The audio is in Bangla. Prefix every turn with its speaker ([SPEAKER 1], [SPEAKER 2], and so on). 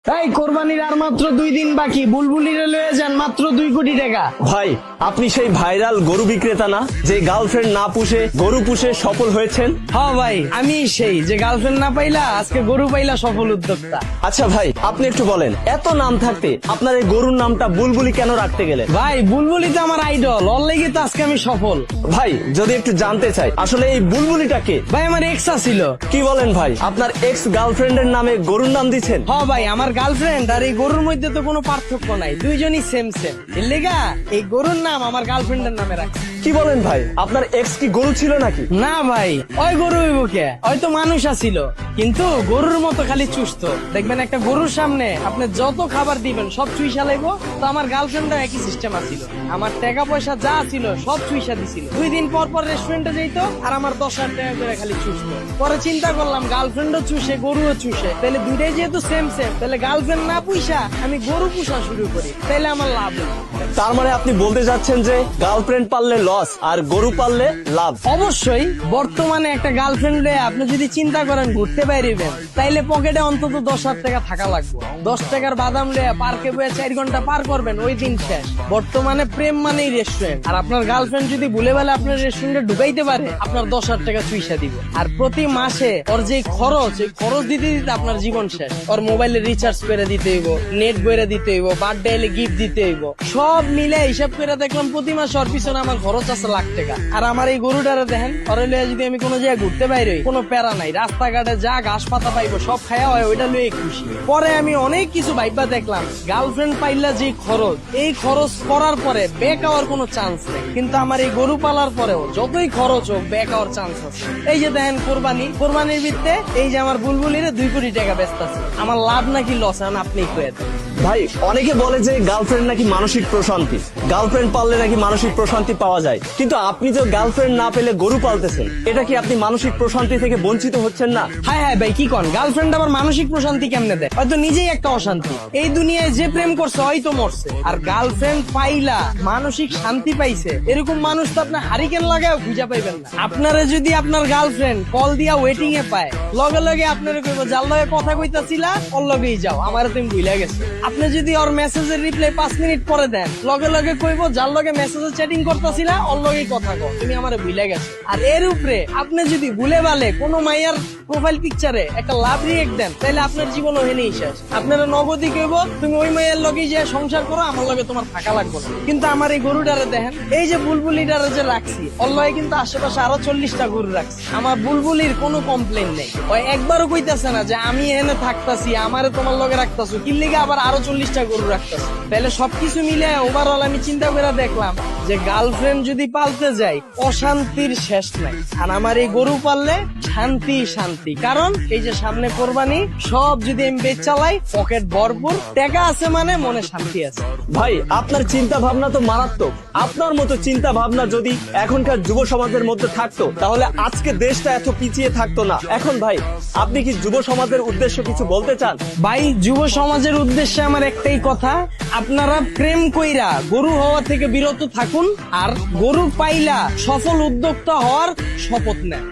[SPEAKER 1] তাই কোরবানির আর মাত্র 2 দিন বাকি, বুলবুলিরে লয়ে যান মাত্র 2 কোটি টাকা।
[SPEAKER 2] ভাই, আপনি সেই ভাইরাল গরু বিক্রেতা না, যে গার্লফ্রেন্ড না পুষে গরু পুষে সফল হয়েছেন?
[SPEAKER 1] হ্যাঁ ভাই, আমি সেই যে গার্লফ্রেন্ড না পাইলা আজকে গরু পাইলা সফল উদ্যোক্তা।
[SPEAKER 2] আচ্ছা ভাই, আপনি একটু বলেন, এত নাম থাকতে আপনার এই গরুর নামটা বুলবুলি কেন রাখতে গেলেন?
[SPEAKER 1] ভাই, বুলবুলি তো আমার আইডল, ওর লেগে তো আজকে আমি সফল।
[SPEAKER 2] ভাই, যদি একটু জানতে চাই, আসলে এই বুলবুলিটা কে?
[SPEAKER 1] ভাই, আমার এক্স ছিল।
[SPEAKER 2] কি বলেন ভাই, আপনার এক্স গার্লফ্রেন্ডের নামে গরুর নাম দিচ্ছেন?
[SPEAKER 1] হ্যাঁ ভাই, আমার গার্লফ্রেন্ড আর এই গরুর মধ্যে তো কোনো পার্থক্য নাই, দুইজনই সেম সেম। এর লেগা এই গরুর নাম আমার গার্লফ্রেন্ডের নামে রাখছি।
[SPEAKER 2] কি বলেন ভাই, আপনার এক্স কি গরু ছিল নাকি?
[SPEAKER 1] না ভাই, ওই গরু হইব কে, হয়তো মানুষ আছিল, কিন্তু গরুর মতো খালি চুষত। দেখবেন একটা গরুর সামনে আপনি যত খাবার দিবেন সব চুইসা লাগবো। তো আমার গার্লফ্রেন্ডও একই সিস্টেম আছিল, আমার টাকা পয়সা যা ছিল সব চুইসা দিছিল। 2 দিন পর পর রেস্টুরেন্টে যাইতো আর আমার 10,000 টাকা করে খালি চুষত। পরে চিন্তা করলাম গার্লফ্রেন্ডও চুষে গরুও চুষে, তাহলে দুইটাই যেহেতু সেম সেম, তাহলে গার্লফ্রেন্ড না পুষা আমি গরু পুষা শুরু করি, তাহলে আমার লাভ হবে।
[SPEAKER 2] তার মানে আপনি বলতে যাচ্ছেন যে গার্লফ্রেন্ড পাললে লস আর গরু পাললে লাভ?
[SPEAKER 1] অবশ্যই। বর্তমানে একটা গার্লফ্রেন্ড আপনি যদি চিন্তা করেন ঘুরতে বাইরেবেন, তাইলে পকেটে অন্তত 10,000 টাকা থাকা লাগবে। 10 টাকার বাদাম লয়ে পার্কে বয়ে 4 ঘন্টা পার করবেন, ওই দিন শেষ। বর্তমানে প্রেম মানেই রেস্টুরেন্ট, আর আপনার গার্লফ্রেন্ড যদি ভুলে বেলে আপনার রেস্টুরেন্টে ঢুকাইতে পারে, আপনার 10,000 টাকা চুইসা দিব। আর প্রতি মাসে ওর যে খরচ, এই খরচ দিতে দিতে আপনার জীবন শেষ। ওর মোবাইলে রিচার্জ করে দিতে হইব, নেট বইরা দিতে হইব, বার্থডে এলে গিফট দিতে হইব, সব মিলে হিসাব করে দেখলাম প্রতি মাসে ওর পিছনে আমার খরচ আছে লাখ টাকা। আর আমার এই গরুটারে দেখেন, ওরে লয়ে যদি আমি কোনো জায়গায় ঘুরতে বাইরে, কোনো প্যারা নাই, রাস্তাঘাটে যা ঘাস পাতা পাইবো সব খায়া হয়, ওইটা লয়ে খুশি। পরে আমি অনেক কিছু ভাইবা দেখলাম, গার্লফ্রেন্ড পাইলা যে খরচ, এই খরচ করার পরে ব্যাক হওয়ার কোনো চান্স নেই। কিন্তু আমার এই গরু পালার পরেও যতই খরচ হোক ব্যাক হওয়ার চান্স আছে। এই যে দেখেন কোরবানির ভিত্তে এই যে আমার বুলবুলিরে 2 কোটি টাকা ব্যস্ত আছে, আমার লাভ নাকি লস এখন আপনি কয়ে দেন।
[SPEAKER 2] ভাই, অনেকে বলে যে গার্লফ্রেন্ড নাকি মানসিক প্রশান্তি, গার্লফ্রেন্ড পাললে নাকি মানসিক প্রশান্তি পাওয়া যায়, কিন্তু আপনি যে গার্লফ্রেন্ড না পেলে গরু পালতেছেন, এটা কি আপনি মানসিক প্রশান্তি থেকে বঞ্চিত হচ্ছেন না?
[SPEAKER 1] হ্যাঁ হ্যাঁ ভাই, কি কন, গার্লফ্রেন্ড আবার মানসিক প্রশান্তি কেমনে দেয়? হয়তো নিজেই একটা অশান্তি। এই দুনিয়ায় যে প্রেম করছে হয়তো মরছে, আর গার্লফ্রেন্ড পাইলা মানসিক শান্তি পাইছে, এরকম মানুষ তো আপনার হারিকেন লাগায় খুঁজে পাইবেন না। আপনারা যদি আপনার গার্লফ্রেন্ড কল দিয়া ওয়েটিং এ পায়, লগে লগে আপনারা কইব যার লগে কথা কইতাছিলা ওর লগেই যাও, আমার তুমি ভুলে গেছে। আপনি যদি ওর মেসেজের রিপ্লাই 5 মিনিট পরে দেন, লগে লগে কইব যার লগে মেসেজে চ্যাটিং করতেছিলা ওর লগেই কথা কও, তুমি আমারে ভুলে গেছো। আর এর উপরে আপনি যদি ভুলে বালে কোনো মাইয়ার প্রোফাইল পিকচারে একটা লাভ রিয়েক্ট দেন, তাহলে আপনার জীবন ওখানেই শেষ। আপনারা নগদই কইব তুমি ওই মাইয়ার লগেই যে সংসার করো, আমার লগে তোমার থাকা লাগবে না। কিন্তু আমার এই গরুটারে দেখেন, এই যে বুলবুলিটারে যে রাখছি, ওর লগে কিন্তু আশেপাশে আরো 40টা গরু রাখছি। আমার বুলবুলির কোনো কমপ্লেন নেই, ওই একবারও কইতাছে না যে আমি এখানে থাকতাছি আমারে তোমার লগে রাখতাছো, কি লিগে আবার আরো 40টা গরু রাখতাছো। তাহলে সবকিছু মিলে ওভারঅল আমি চিন্তা করে দেখলাম যে গার্লফ্রেন্ড যদি পালতে যাই, অশান্তির শেষ নাই। আর আমার এই গরু পাললে শান্তি শান্তি, কারণ এই যে সামনে কোরবানি, সব যদি আমি বেচ চালাই, পকেট ভরপুর টাকা আছে, মানে মনে শান্তি আছে।
[SPEAKER 2] ভাই, আপনার চিন্তা ভাবনা তো মারাত্মক। আপনার মতো চিন্তা ভাবনা যদি এখনকার যুব সমাজের মধ্যে থাকতো, তাহলে আজকে দেশটা এত পিছিয়ে থাকতো না। এখন ভাই, আপনি কি যুব সমাজের উদ্দেশ্যে কিছু বলতে চান?
[SPEAKER 1] ভাই, যুব সমাজের উদ্দেশ্যে আমার একটাই কথা, আপনারা প্রেম কইরা গরু হওয়া থেকে বিরত থাকুন, আর গরু পাইলা সফল উদ্যোক্তা হওয়ার শপথ নেন।